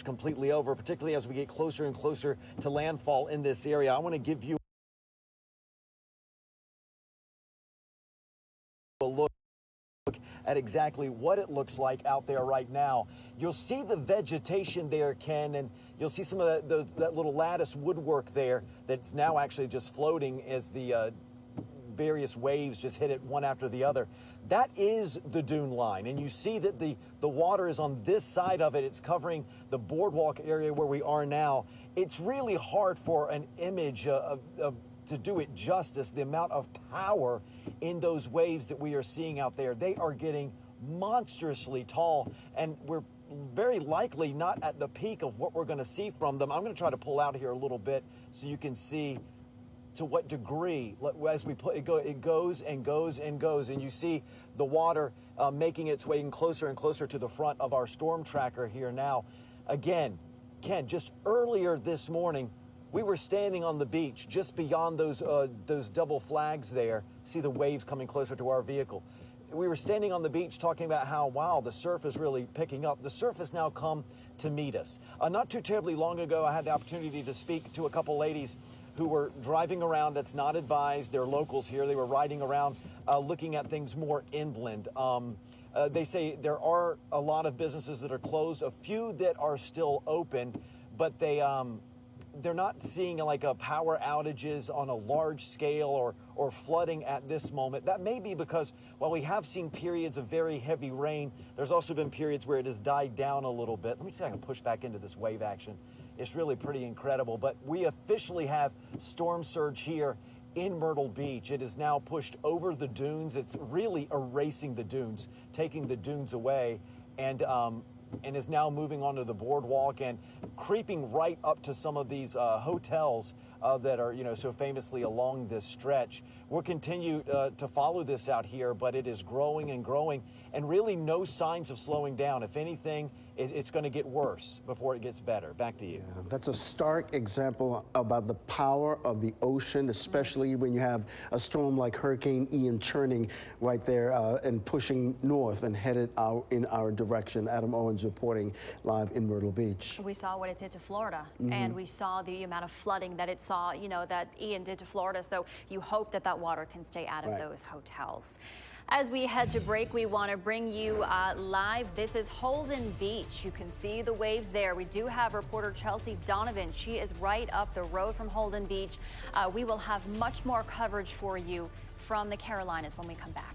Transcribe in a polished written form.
washed completely over, particularly as we get closer and closer to landfall in this area. I want to give you a look at exactly what it looks like out there right now. You'll see the vegetation there, Ken, and you'll see some of that little lattice woodwork there that's now actually just floating as the various waves just hit it one after the other. That is the dune line, and you see that the water is on this side of it. It's covering the boardwalk area where we are now. It's really hard for an image to do it justice, the amount of power in those waves that we are seeing out there. They are getting monstrously tall, and we're very likely not at the peak of what we're going to see from them. I'm going to try to pull out here a little bit so you can see to what degree as we put it goes and goes and goes, and you see the water making its way in closer and closer to the front of our storm tracker here now. Again, Ken, just earlier this morning, we were standing on the beach just beyond those double flags there. See the waves coming closer to our vehicle. We were standing on the beach talking about how, wow, the surf is really picking up. The surf has now come to meet us. Not too terribly long ago, I had the opportunity to speak to a couple ladies who were driving around. That's not advised. They're locals here. They were riding around looking at things more inland. They say there are a lot of businesses that are closed, a few that are still open, but they're not seeing like power outages on a large scale or flooding at this moment. That may be because while we have seen periods of very heavy rain, there's also been periods where it has died down a little bit. Let me see if I can push back into this wave action. It's really pretty incredible, but we officially have storm surge here in Myrtle Beach. It is now pushed over the dunes. It's really erasing the dunes, taking the dunes away, and is now moving onto the boardwalk and creeping right up to some of these hotels that are, so famously along this stretch. We'll continue to follow this out here, but it is growing and growing, and really no signs of slowing down. If anything, it's going to get worse before it gets better. Back to you. Yeah, that's a stark example about the power of the ocean, especially when you have a storm like Hurricane Ian churning right there and pushing north and headed out in our direction. Adam Owens reporting live in Myrtle Beach. We saw what it did to Florida, and we saw the amount of flooding that it saw, that Ian did to Florida. So you hope that that water can stay out of those hotels. As we head to break, we want to bring you live. This is Holden Beach. You can see the waves there. We do have reporter Chelsea Donovan. She is right up the road from Holden Beach. We will have much more coverage for you from the Carolinas when we come back.